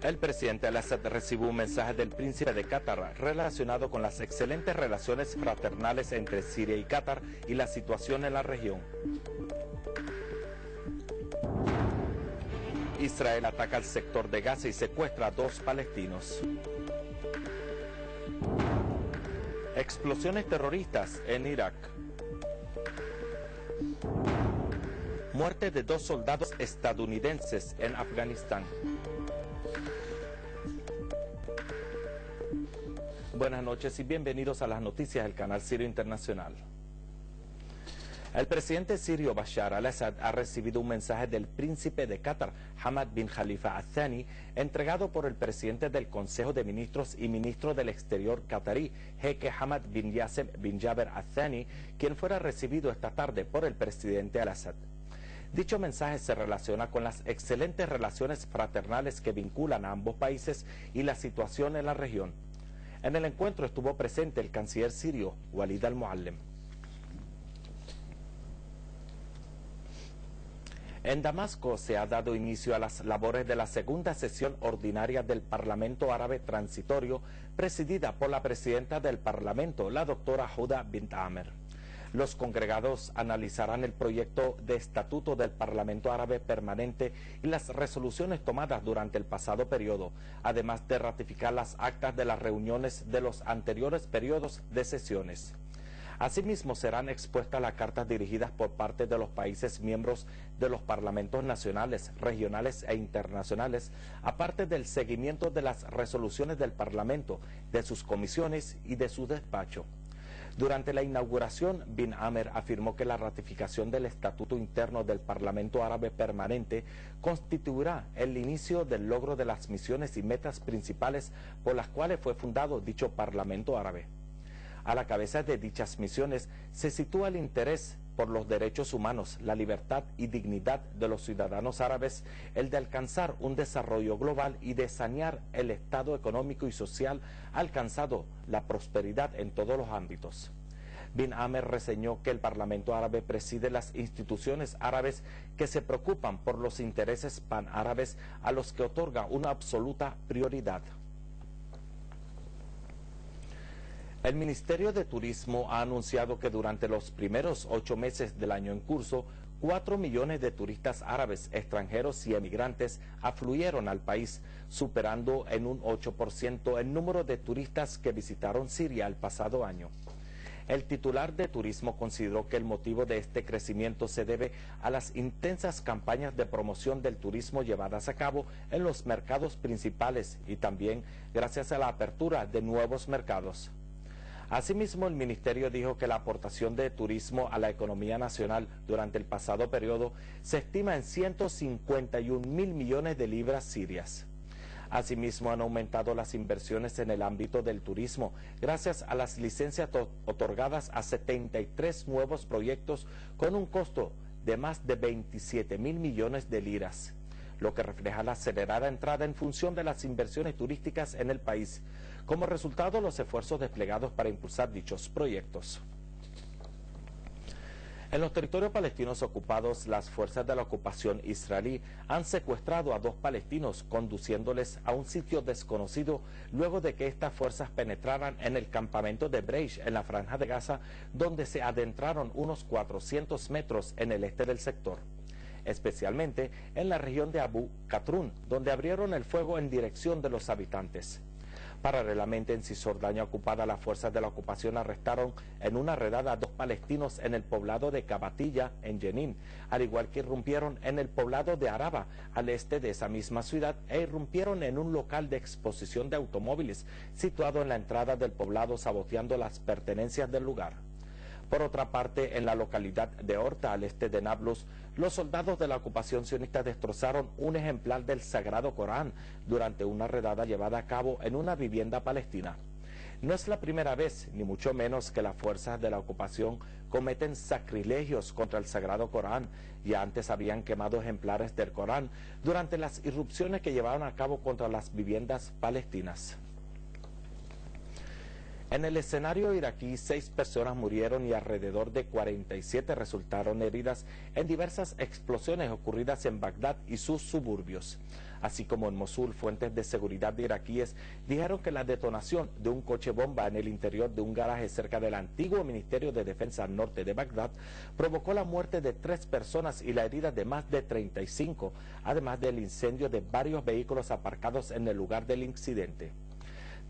El presidente Al-Assad recibió un mensaje del príncipe de Qatar relacionado con las excelentes relaciones fraternales entre Siria y Qatar y la situación en la región. Israel ataca el sector de Gaza y secuestra a 2 palestinos. Explosiones terroristas en Irak. Muerte de 2 soldados estadounidenses en Afganistán. Buenas noches y bienvenidos a las noticias del canal Sirio Internacional. El presidente sirio Bashar al-Assad ha recibido un mensaje del príncipe de Qatar, Hamad bin Khalifa Al Thani, entregado por el presidente del Consejo de Ministros y ministro del Exterior qatarí, jeque Hamad bin Yasem bin Jaber Al Thani, quien fuera recibido esta tarde por el presidente al-Assad. Dicho mensaje se relaciona con las excelentes relaciones fraternales que vinculan a ambos países y la situación en la región. En el encuentro estuvo presente el canciller sirio, Walid al-Muallem. En Damasco se ha dado inicio a las labores de la segunda sesión ordinaria del Parlamento Árabe Transitorio, presidida por la presidenta del Parlamento, la doctora Huda bint Amer. Los congregados analizarán el proyecto de estatuto del Parlamento Árabe Permanente y las resoluciones tomadas durante el pasado periodo, además de ratificar las actas de las reuniones de los anteriores periodos de sesiones. Asimismo, serán expuestas las cartas dirigidas por parte de los países miembros de los parlamentos nacionales, regionales e internacionales, aparte del seguimiento de las resoluciones del Parlamento, de sus comisiones y de su despacho. Durante la inauguración, bin Amer afirmó que la ratificación del Estatuto Interno del Parlamento Árabe Permanente constituirá el inicio del logro de las misiones y metas principales por las cuales fue fundado dicho Parlamento Árabe. A la cabeza de dichas misiones se sitúa el interés por los derechos humanos, la libertad y dignidad de los ciudadanos árabes, el de alcanzar un desarrollo global y de sanear el estado económico y social, alcanzado la prosperidad en todos los ámbitos. Bin Amer reseñó que el Parlamento Árabe preside las instituciones árabes que se preocupan por los intereses panárabes a los que otorga una absoluta prioridad. El Ministerio de Turismo ha anunciado que durante los primeros 8 meses del año en curso, 4 millones de turistas árabes, extranjeros y emigrantes afluyeron al país, superando en un 8% el número de turistas que visitaron Siria el pasado año. El titular de Turismo consideró que el motivo de este crecimiento se debe a las intensas campañas de promoción del turismo llevadas a cabo en los mercados principales y también gracias a la apertura de nuevos mercados. Asimismo, el ministerio dijo que la aportación de turismo a la economía nacional durante el pasado periodo se estima en 151.000 millones de libras sirias. Asimismo, han aumentado las inversiones en el ámbito del turismo gracias a las licencias otorgadas a 73 nuevos proyectos con un costo de más de 27.000 millones de liras, lo que refleja la acelerada entrada en función de las inversiones turísticas en el país, como resultado los esfuerzos desplegados para impulsar dichos proyectos. En los territorios palestinos ocupados, las fuerzas de la ocupación israelí han secuestrado a 2 palestinos, conduciéndoles a un sitio desconocido luego de que estas fuerzas penetraran en el campamento de Breish en la Franja de Gaza, donde se adentraron unos 400 metros en el este del sector, especialmente en la región de Abu Katrun, donde abrieron el fuego en dirección de los habitantes. Paralelamente, en Cisjordania ocupada, las fuerzas de la ocupación arrestaron en una redada a 2 palestinos en el poblado de Kabatilla, en Jenin, al igual que irrumpieron en el poblado de Araba, al este de esa misma ciudad, e irrumpieron en un local de exposición de automóviles situado en la entrada del poblado, saboteando las pertenencias del lugar. Por otra parte, en la localidad de Horta, al este de Nablus, los soldados de la ocupación sionista destrozaron un ejemplar del Sagrado Corán durante una redada llevada a cabo en una vivienda palestina. No es la primera vez, ni mucho menos, que las fuerzas de la ocupación cometen sacrilegios contra el Sagrado Corán. Ya antes habían quemado ejemplares del Corán durante las irrupciones que llevaron a cabo contra las viviendas palestinas. En el escenario iraquí, 6 personas murieron y alrededor de 47 resultaron heridas en diversas explosiones ocurridas en Bagdad y sus suburbios. Así como en Mosul, fuentes de seguridad iraquíes dijeron que la detonación de un coche bomba en el interior de un garaje cerca del antiguo Ministerio de Defensa norte de Bagdad provocó la muerte de 3 personas y la herida de más de 35, además del incendio de varios vehículos aparcados en el lugar del incidente.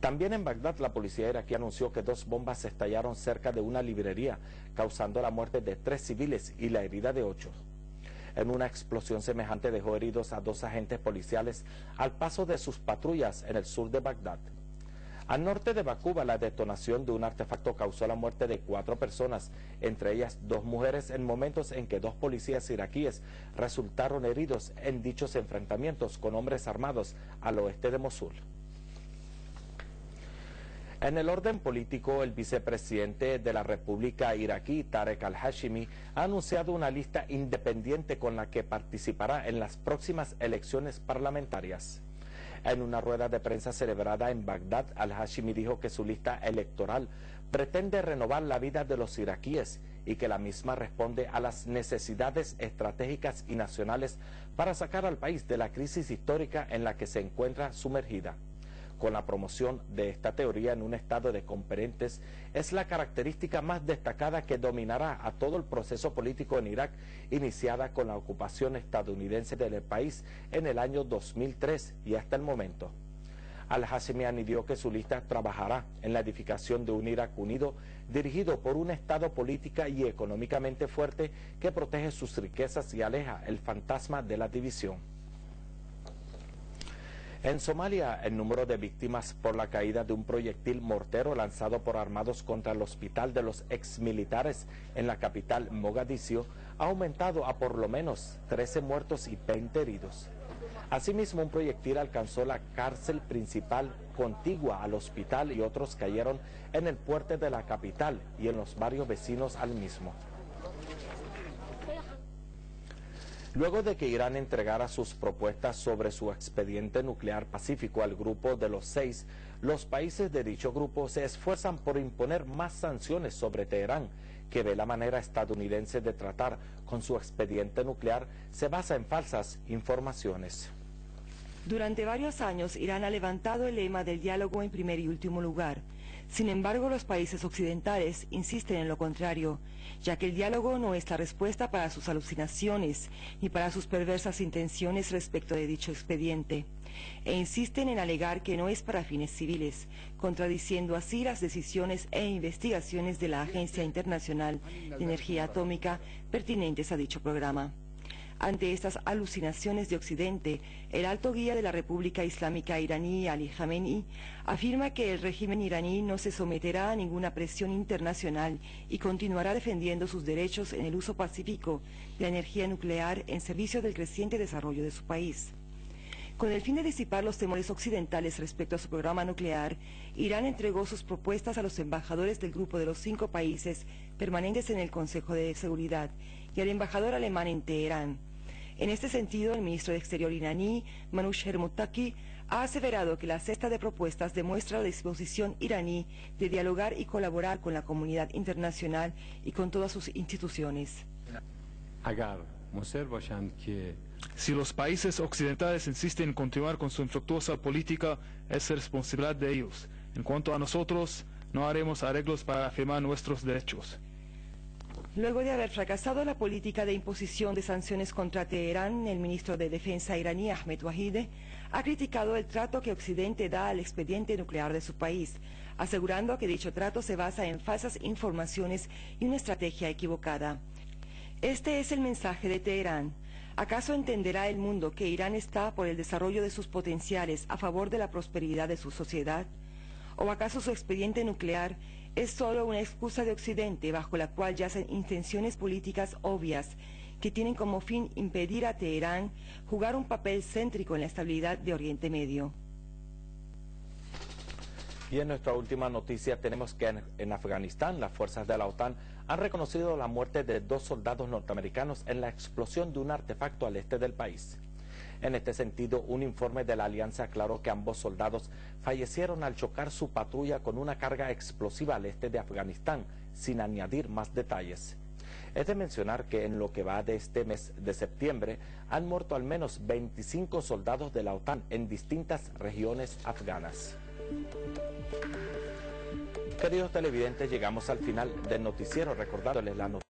También en Bagdad, la policía iraquí anunció que 2 bombas estallaron cerca de una librería, causando la muerte de 3 civiles y la herida de 8. En una explosión semejante dejó heridos a 2 agentes policiales al paso de sus patrullas en el sur de Bagdad. Al norte de Bakuba, la detonación de un artefacto causó la muerte de 4 personas, entre ellas 2 mujeres, en momentos en que 2 policías iraquíes resultaron heridos en dichos enfrentamientos con hombres armados al oeste de Mosul. En el orden político, el vicepresidente de la República iraquí, Tarek al-Hashimi, ha anunciado una lista independiente con la que participará en las próximas elecciones parlamentarias. En una rueda de prensa celebrada en Bagdad, al-Hashimi dijo que su lista electoral pretende renovar la vida de los iraquíes y que la misma responde a las necesidades estratégicas y nacionales para sacar al país de la crisis histórica en la que se encuentra sumergida. Con la promoción de esta teoría en un estado de componentes, es la característica más destacada que dominará a todo el proceso político en Irak, iniciada con la ocupación estadounidense del país en el año 2003 y hasta el momento. Al-Hashimi añadió que su lista trabajará en la edificación de un Irak unido, dirigido por un Estado política y económicamente fuerte que protege sus riquezas y aleja el fantasma de la división. En Somalia, el número de víctimas por la caída de un proyectil mortero lanzado por armados contra el hospital de los exmilitares en la capital Mogadiscio ha aumentado a por lo menos 13 muertos y 20 heridos. Asimismo, un proyectil alcanzó la cárcel principal contigua al hospital y otros cayeron en el puerto de la capital y en los barrios vecinos al mismo. Luego de que Irán entregara sus propuestas sobre su expediente nuclear pacífico al grupo de los 6, los países de dicho grupo se esfuerzan por imponer más sanciones sobre Teherán, que ve la manera estadounidense de tratar con su expediente nuclear se basa en falsas informaciones. Durante varios años, Irán ha levantado el lema del diálogo en primer y último lugar. Sin embargo, los países occidentales insisten en lo contrario, ya que el diálogo no es la respuesta para sus alucinaciones ni para sus perversas intenciones respecto de dicho expediente, e insisten en alegar que no es para fines civiles, contradiciendo así las decisiones e investigaciones de la Agencia Internacional de Energía Atómica pertinentes a dicho programa. Ante estas alucinaciones de Occidente, el alto guía de la República Islámica iraní, Ali Khamenei, afirma que el régimen iraní no se someterá a ninguna presión internacional y continuará defendiendo sus derechos en el uso pacífico de la energía nuclear en servicio del creciente desarrollo de su país. Con el fin de disipar los temores occidentales respecto a su programa nuclear, Irán entregó sus propuestas a los embajadores del grupo de los 5 países permanentes en el Consejo de Seguridad y al embajador alemán en Teherán. En este sentido, el ministro de Exterior iraní, Manouchehr Mottaki, ha aseverado que la cesta de propuestas demuestra la disposición iraní de dialogar y colaborar con la comunidad internacional y con todas sus instituciones. Si los países occidentales insisten en continuar con su infructuosa política, es responsabilidad de ellos. En cuanto a nosotros, no haremos arreglos para afirmar nuestros derechos. Luego de haber fracasado la política de imposición de sanciones contra Teherán, el ministro de Defensa iraní, Ahmed Wahideh, ha criticado el trato que Occidente da al expediente nuclear de su país, asegurando que dicho trato se basa en falsas informaciones y una estrategia equivocada. Este es el mensaje de Teherán. ¿Acaso entenderá el mundo que Irán está por el desarrollo de sus potenciales a favor de la prosperidad de su sociedad? ¿O acaso su expediente nuclear es solo una excusa de Occidente bajo la cual yacen intenciones políticas obvias que tienen como fin impedir a Teherán jugar un papel céntrico en la estabilidad de Oriente Medio? Y en nuestra última noticia tenemos que en Afganistán las fuerzas de la OTAN han reconocido la muerte de 2 soldados norteamericanos en la explosión de un artefacto al este del país. En este sentido, un informe de la Alianza aclaró que ambos soldados fallecieron al chocar su patrulla con una carga explosiva al este de Afganistán, sin añadir más detalles. Es de mencionar que en lo que va de este mes de septiembre han muerto al menos 25 soldados de la OTAN en distintas regiones afganas. Queridos televidentes, llegamos al final del noticiero recordándoles la noticia.